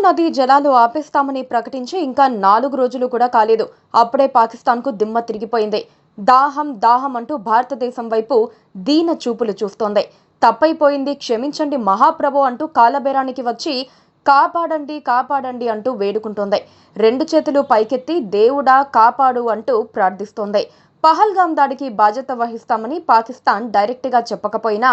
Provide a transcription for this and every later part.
నదీ జలాలు ఆపేస్తామని ప్రకటించి ఇంకా 4 రోజులు కూడా కాలేదు. అప్పుడే పాకిస్తాన్కు దిమ్మ తిరిగిపోయింది. దాహం దాహం అంటూ భారతదేశం వైపు దీన చూపులు చూస్తోంది. తప్పైపోయింది క్షమించండి మహాప్రభు అంటూ కాలబేరానికి వచ్చి కాపాడండి కాపాడండి అంటూ వేడుకుంటోంది. 2 చేతులు పైకెత్తి దేవుడా కాపాడు అంటూ ప్రార్థిస్తోంది. పహల్గాం దాడికి బాధ్యత వహిస్తామని పాకిస్తాన్ డైరెక్ట్గా చెప్పకపోయినా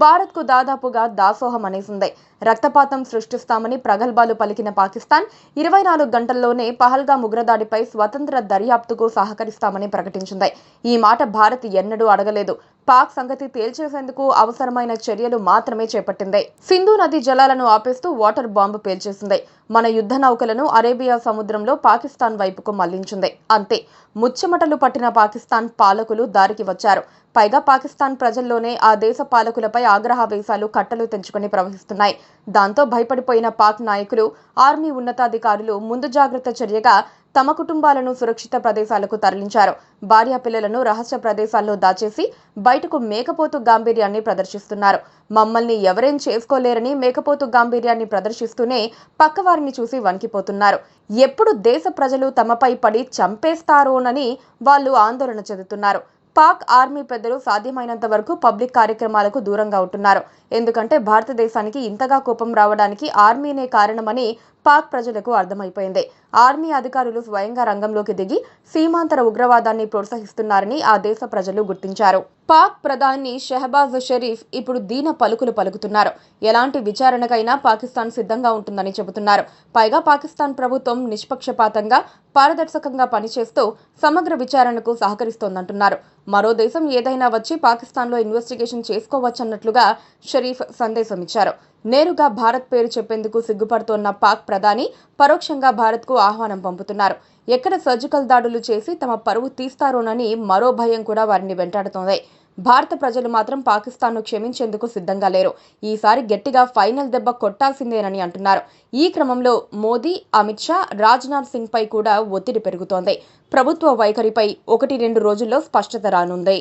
భారత్కు దాదాపుగా దాసోహం అనేసింది. రక్తపాతం సృష్టిస్తామని ప్రగల్భాలు పలికిన పాకిస్తాన్ 24 గంటల్లోనే పహల్గాం ఉగ్రదాడిపై స్వతంత్ర దర్యాప్తుకు సహకరిస్తామని ప్రకటించింది. ఈ మాట భారత్ ఎన్నడూ అడగలేదు. పాక్ సంగతి తేల్చేసేందుకు అవసరమైన చర్యలు మాత్రమే చేపట్టింది. సింధు నది జలాలను ఆపేస్తూ వాటర్ బాంబు పేల్చేసింది. మన యుద్ధ నౌకలను అరేబియా సముద్రంలో పాకిస్తాన్ వైపుకు మళ్లించింది. అంతే, ముచ్చెమటలు పట్టిన పాకిస్తాన్ పాలకులు దారికి వచ్చారు. పైగా పాకిస్తాన్ ప్రజల్లోనే ఆ దేశ పాలకులపై ఆగ్రహావేశాలు కట్టలు తెంచుకుని ప్రవహిస్తున్నాయి. దాంతో భయపడిపోయిన పాక్ నాయకులు, ఆర్మీ ఉన్నతాధికారులు ముందు జాగ్రత్త చర్యగా తమ కుటుంబాలను సురక్షిత ప్రదేశాలకు తరలించారు. భార్య పిల్లలను రహస్య ప్రదేశాల్లో దాచేసి బయటకు మేకపోతు గాంభీర్యాన్ని ప్రదర్శిస్తున్నారు. మమ్మల్ని ఎవరేం చేసుకోలేరని మేకపోతు గాంభీర్యాన్ని ప్రదర్శిస్తూనే పక్కవారిని చూసి వణికిపోతున్నారు. ఎప్పుడు దేశ ప్రజలు తమపై పడి చంపేస్తారోనని వాళ్ళు ఆందోళన చెందుతున్నారు. పాక్ ఆర్మీ పెద్దలు సాధ్యమైనంత వరకు పబ్లిక్ కార్యక్రమాలకు దూరంగా ఉంటున్నారు. ఎందుకంటే భారతదేశానికి ఇంతగా కోపం రావడానికి ఆర్మీనే కారణమని పాక్ ప్రజలకు అర్థమైపోయింది. ఆర్మీ అధికారులు స్వయంగా రంగంలోకి దిగి సీమాంతర ఉగ్రవాదాన్ని ప్రోత్సహిస్తున్నారని ఆ దేశ ప్రజలు గుర్తించారు. పాక్ ప్రధాని షెహబాజ్ షరీఫ్ ఇప్పుడు దీన పలుకులు పలుకుతున్నారు. ఎలాంటి విచారణకైనా పాకిస్తాన్ సిద్ధంగా ఉంటుందని చెబుతున్నారు. పైగా పాకిస్తాన్ ప్రభుత్వం నిష్పక్షపాతంగా, పారదర్శకంగా పనిచేస్తూ సమగ్ర విచారణకు సహకరిస్తోందంటున్నారు. మరో దేశం ఏదైనా వచ్చి పాకిస్తాన్లో ఇన్వెస్టిగేషన్ చేసుకోవచ్చన్నట్లుగా షరీఫ్ సందేశం ఇచ్చారు. నేరుగా భారత్ పేరు చెప్పేందుకు సిగ్గుపడుతోన్న పాక్ ప్రధాని పరోక్షంగా భారత్కు ఆహ్వానం పంపుతున్నారు. ఎక్కడ సర్జికల్ దాడులు చేసి తమ పరువు తీస్తారోనని మరో భయం కూడా వారిని వెంటాడుతోంది. భారత ప్రజలు మాత్రం పాకిస్తాన్ను క్షమించేందుకు సిద్ధంగా లేరు. ఈసారి గట్టిగా ఫైనల్ దెబ్బ కొట్టాల్సిందేనని అంటున్నారు. ఈ క్రమంలో మోదీ, అమిత్ షా, రాజ్నాథ్ సింగ్ పై కూడా ఒత్తిడి పెరుగుతోంది. ప్రభుత్వ వైఖరిపై 1-2 రోజుల్లో స్పష్టత రానుంది.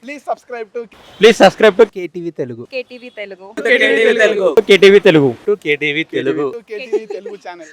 Please subscribe to KTV Telugu. KTV Telugu. KTV Telugu. KTV Telugu. KTV Telugu channel.